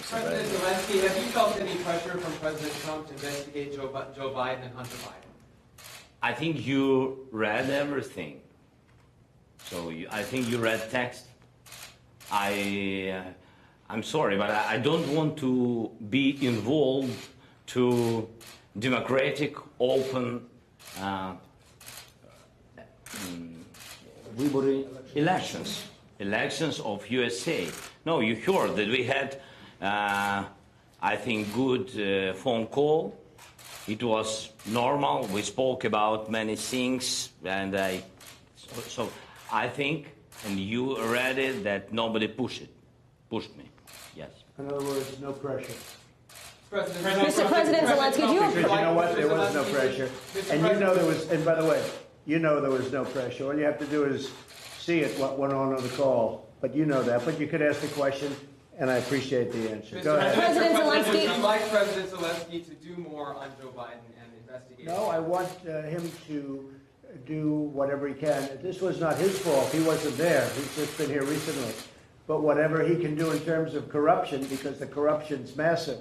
President Zelensky, have you felt any pressure from President Trump to investigate Joe Biden and Hunter Biden? I think you read everything. So I think you read text. I'm sorry, but I don't want to be involved to democratic, open elections of USA. No, you heard that we had, I think, good phone call. It was normal. We spoke about many things, and so I think, and you read it, that nobody pushed me. Yes. In other words, no pressure. Mr. President Zelensky, do you Because you know what? There was no pressure. And you know there was, and by the way, you know there was no pressure. All you have to do is see it, what went on the call. But you know that. But you could ask the question, and I appreciate the answer. Go ahead. President Zelensky. Would you like President Zelensky to do more on Joe Biden and investigate? No, I want him to do whatever he can. This was not his fault. He wasn't there. He's just been here recently. But whatever he can do in terms of corruption, because the corruption's massive.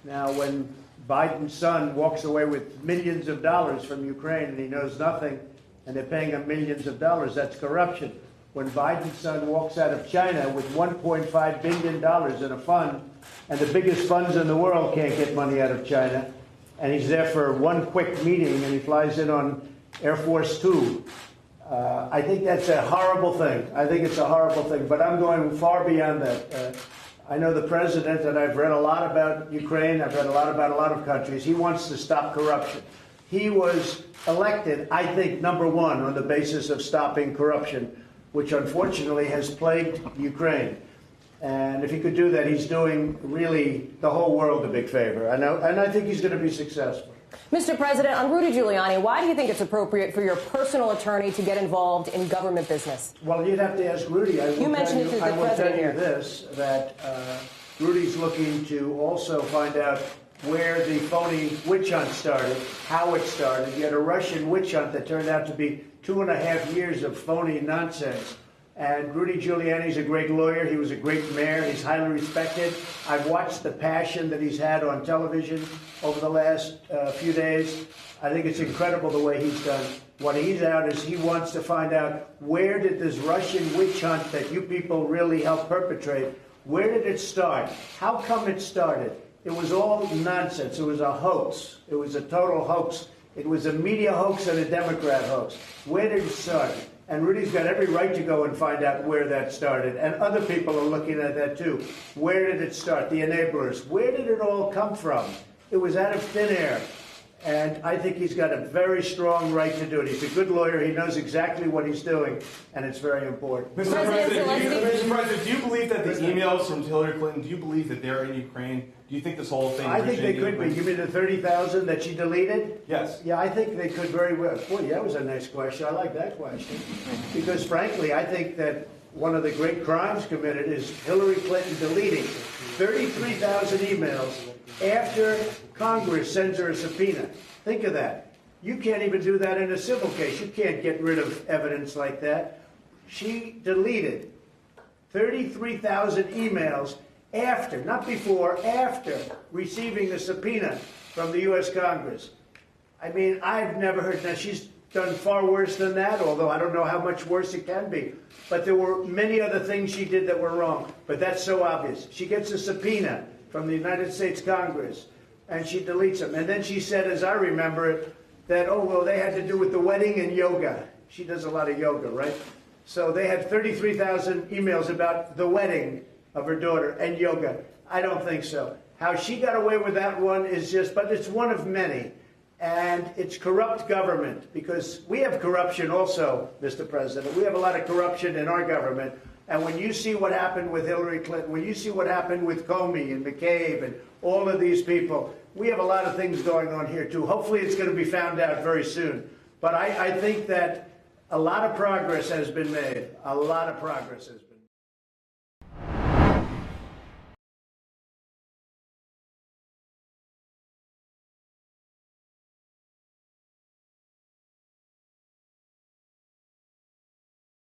Now, when Biden's son walks away with millions of dollars from Ukraine and he knows nothing, and they're paying him millions of dollars, that's corruption. When Biden's son walks out of China with $1.5 billion in a fund, and the biggest funds in the world can't get money out of China, and he's there for one quick meeting and he flies in on Air Force Two, I think that's a horrible thing. I think it's a horrible thing, but I'm going far beyond that. I know the president, and I've read a lot about Ukraine. I've read a lot about a lot of countries. He wants to stop corruption. He was elected, I think, #1 on the basis of stopping corruption, which unfortunately has plagued Ukraine. And if he could do that, he's doing really the whole world a big favor. And I think he's going to be successful. Mr. President, on Rudy Giuliani, why do you think it's appropriate for your personal attorney to get involved in government business? Well, you'd have to ask Rudy. I will tell you this, that Rudy's looking to also find out where the phony witch hunt started, how it started. You had a Russian witch hunt that turned out to be 2.5 years of phony nonsense. And Rudy Giuliani's a great lawyer. He was a great mayor. He's highly respected. I've watched the passion that he's had on television over the last few days. I think it's incredible the way he's done. What he's out is he wants to find out, where did this Russian witch hunt that you people really helped perpetrate, where did it start? How come it started? It was all nonsense. It was a hoax. It was a total hoax. It was a media hoax and a Democrat hoax. Where did it start? And Rudy's got every right to go and find out where that started. And other people are looking at that too. Where did it start? The enablers. Where did it all come from? It was out of thin air. And I think he's got a very strong right to do it. He's a good lawyer. He knows exactly what he's doing, and it's very important. Mr. President, do you believe that the emails from Hillary Clinton, do you believe that they're in Ukraine? Do you think this whole thing... I think they could be. You mean the 30,000 that she deleted? Yes. Yeah, I think they could very well. Boy, that was a nice question. I like that question. Because, frankly, I think that one of the great crimes committed is Hillary Clinton deleting 33,000 emails after Congress sends her a subpoena. Think of that. You can't even do that in a civil case. You can't get rid of evidence like that. She deleted 33,000 emails after, not before, after receiving the subpoena from the U.S. Congress. I mean, I've never heard that. She's done far worse than that, although I don't know how much worse it can be. But there were many other things she did that were wrong. But that's so obvious. She gets a subpoena from the United States Congress, and she deletes them. And then she said, as I remember it, that, oh, well, they had to do with the wedding and yoga. She does a lot of yoga, right? So they had 33,000 emails about the wedding of her daughter and yoga. I don't think so. How she got away with that one is just, but it's one of many. And it's corrupt government, because we have corruption also, Mr. President. We have a lot of corruption in our government. And when you see what happened with Hillary Clinton, when you see what happened with Comey and McCabe and all of these people, we have a lot of things going on here, too. Hopefully it's going to be found out very soon. But I think that a lot of progress has been made. A lot of progress has been made.